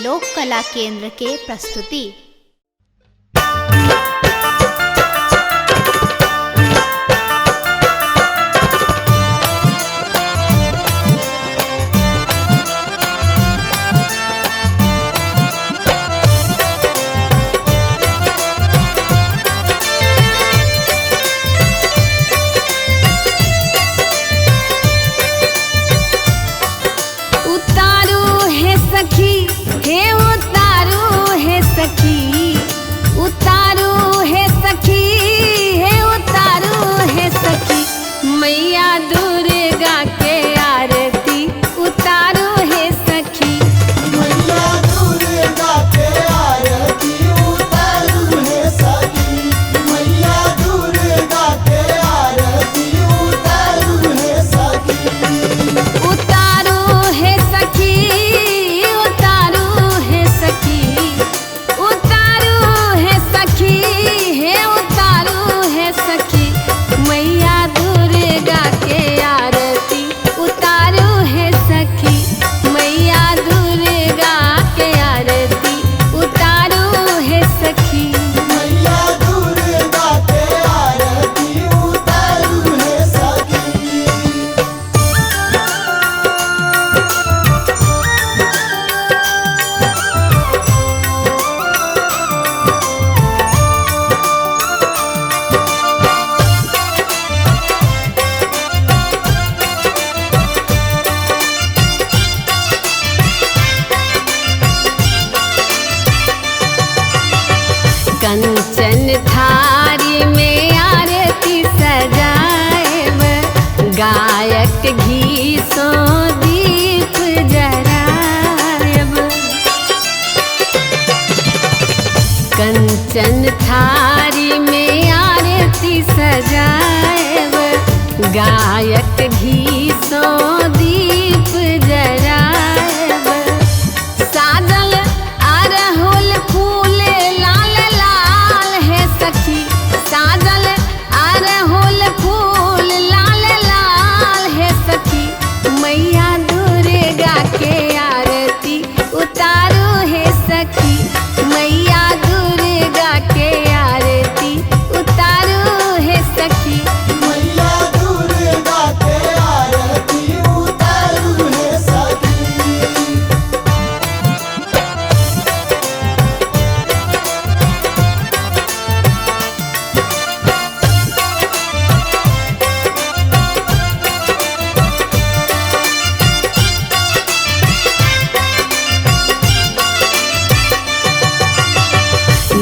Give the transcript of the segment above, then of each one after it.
लोक कला केंद्र के प्रस्तुति। कंचन थारी में आरती सजाएब, गायक घी सो दीप जराएब। कंचन थारी में आरती सजाएब, गायक घी सो दीप जराएब। साजल अरहुल फूल लाल लाल है सखी, साजल अरहुल फूल लाल लाल है सखी। मैया दुर्गा के आरती उतारो है सखी, मैया दुर्गा के आरती उतारो है सखी। मैया दुर्गा के आरती उतारू है सखी।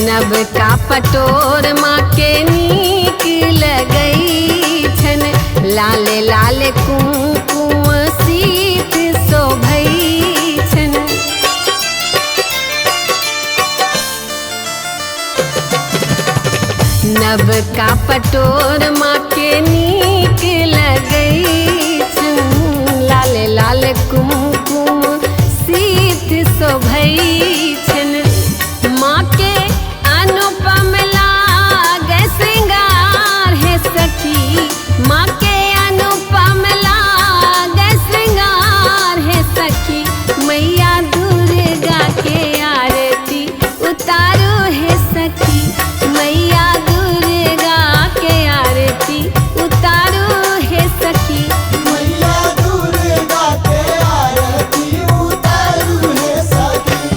नब का पटोर माँ के नीक लगई छन, लाल लाल कुमकुम सीत शोभई छन। नब का पटोर माँ के नीक लगई छन, लाल लाल कुमकुम सीत शोभई छन। माँ के अनुपम लागे श्रृंगार है सखी, माँ के अनुपम लागे श्रृंगार है सखी। मैया दुर्गा के आरती उतारो है सखी, मैया दुर्गा के आरती उतारो है सखी। मैया दुर्गा के आरती उतारू है सखी।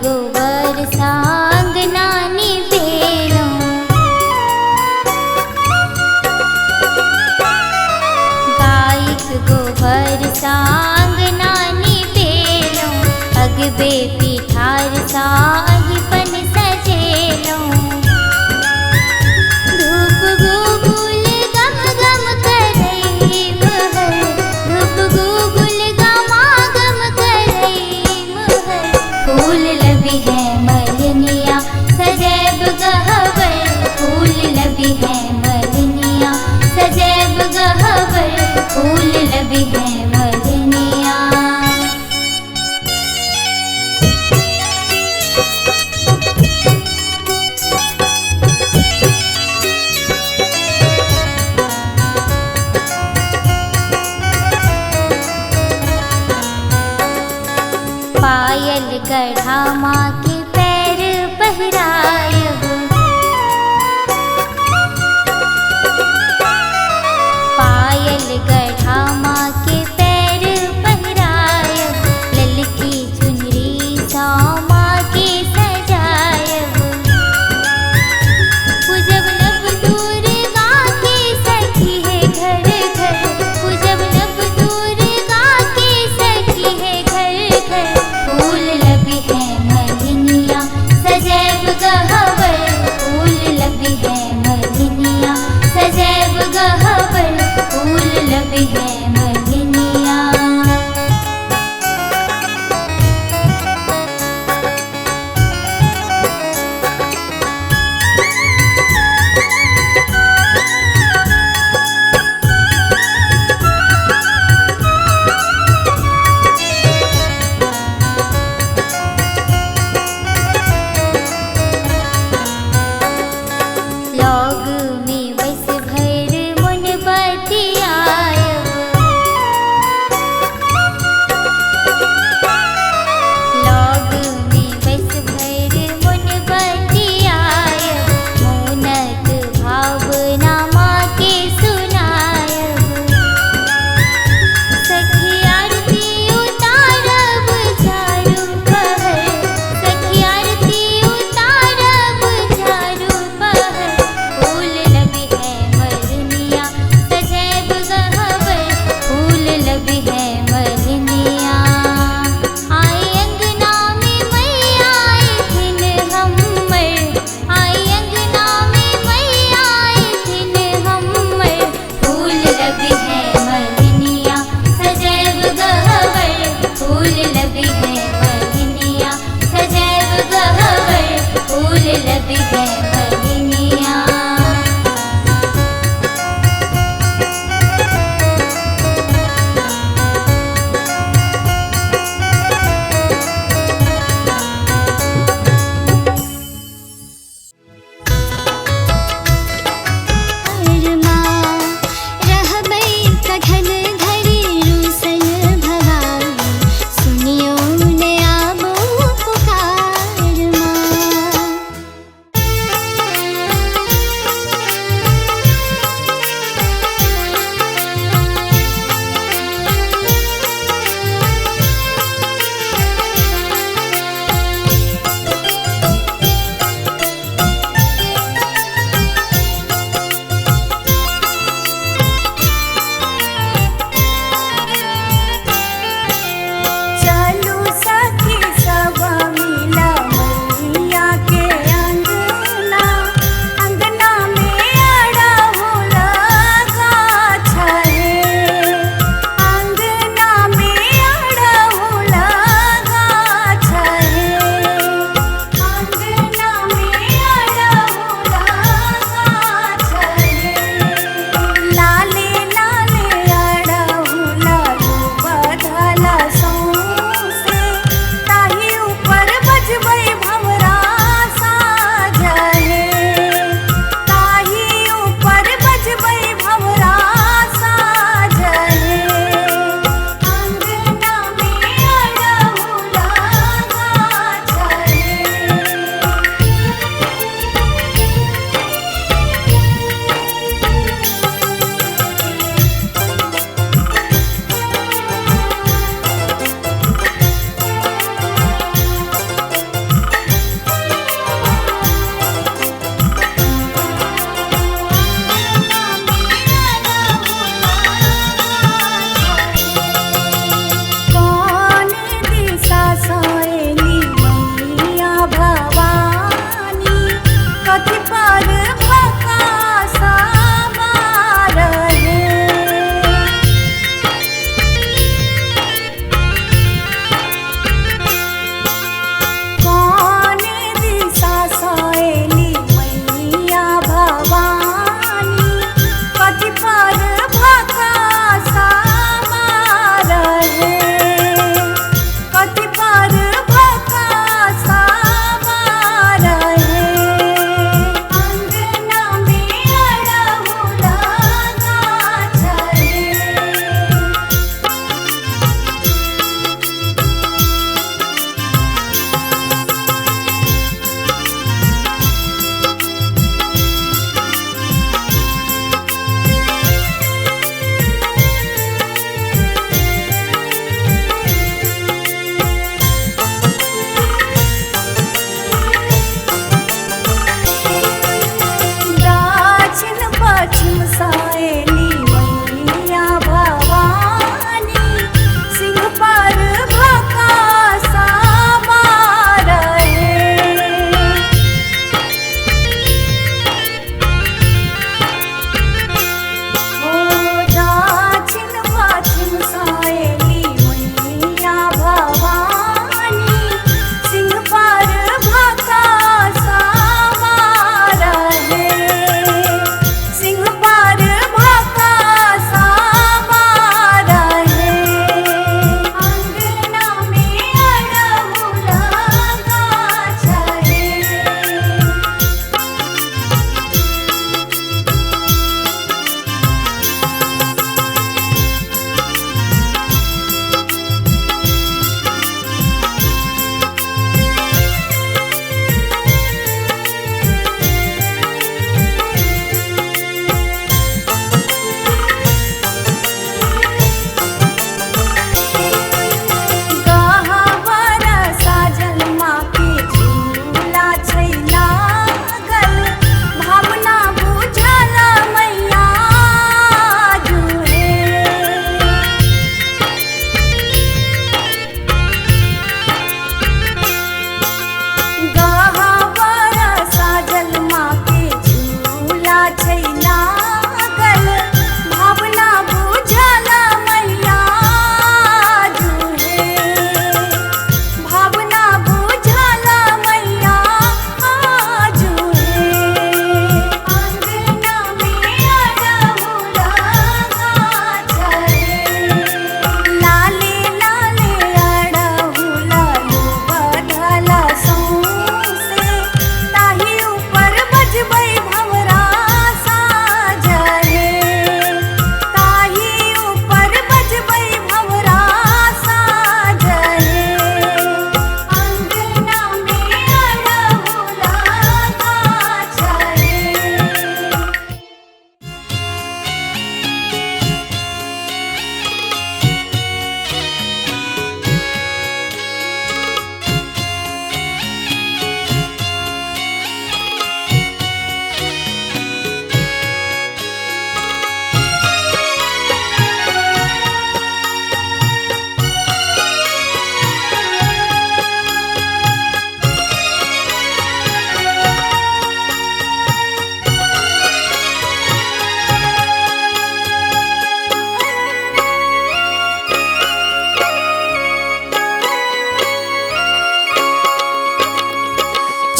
गोबर सांग नानी पेलो गायक गोबर सांग नानी पेलो अगबे पिठार साही पन सजेलो धूप गुगुल गम गम करई महर धूप गुगुल गमा गम करई महर फूल लबी है मलनिया सजैब गहवर फूल लबी है मलनिया सजैब गहवर फूल लबी है मलनिया पायल गढ़ा माँ के पैर पहरायब पायल गढ़ा माँ के पैर पहरायब ललकी चुनरी सा माँ के सजायब पूजब नव दुर्गा के सखी है घर घर पूजब नव दुर्गा के सखी है घर घर फूल लबी है मलनिया सजैब गहवर फूल लबी है मलनिया सजैब गहवर फूल लबी है मलनिया लौग में बस भर मुन बतियायब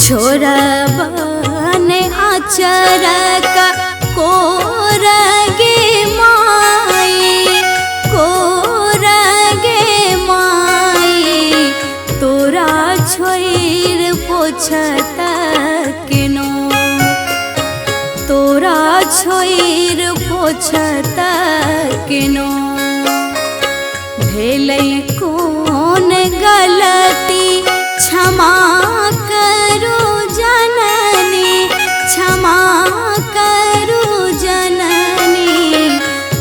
छोरबन आचर का कोरगे माई, कोरगे माई, तोरा छोइर पोछत केनो, तोरा छोइर पोछत केनो। भेलै कोन गलती क्षमा करू जननी, क्षमा करू जननी,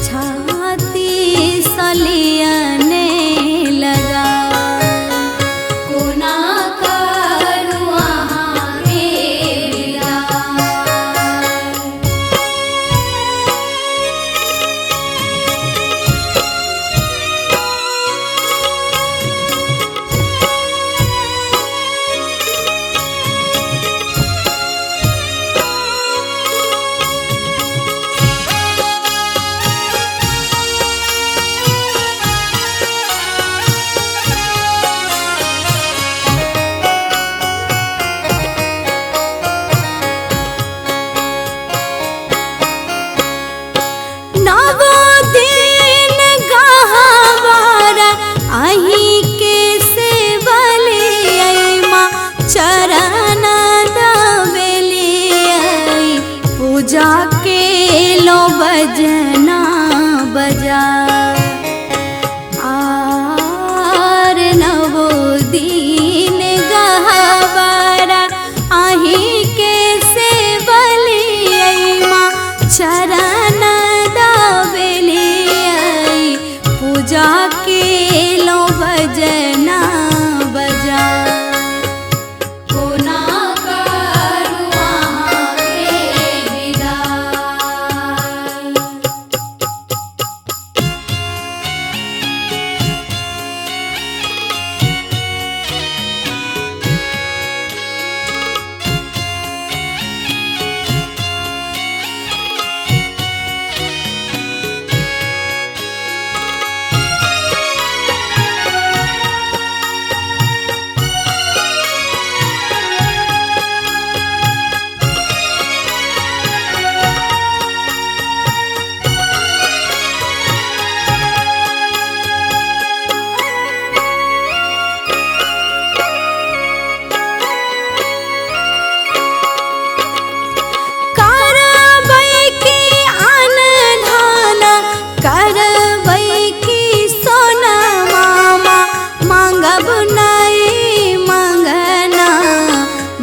छाती सलियने लगा। कोना करू अहाँ के विदा। जाके लो बजना बजा, आर नवो दिन गहवारा आही के से बलिया चरण दबलिया, पूजा के लो बजना बजा।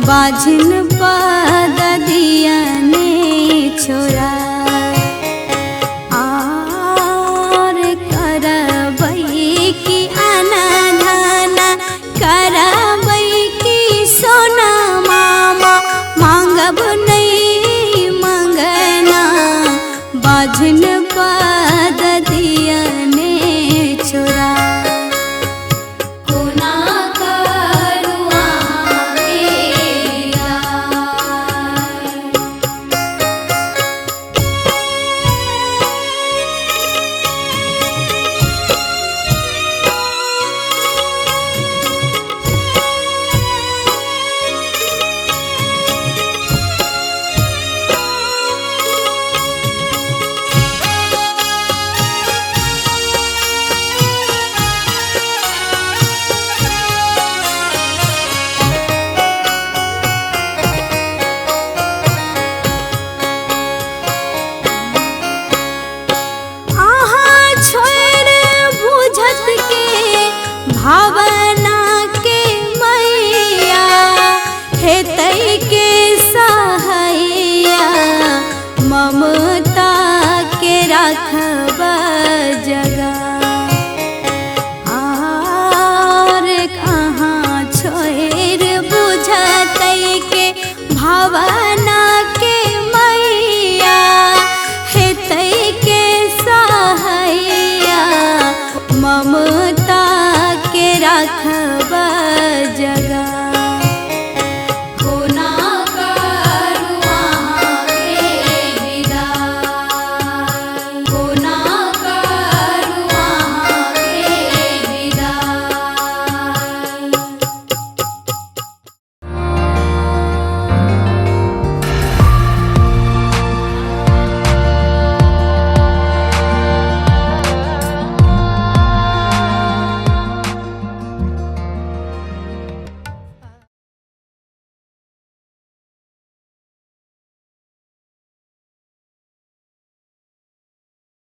बाझिन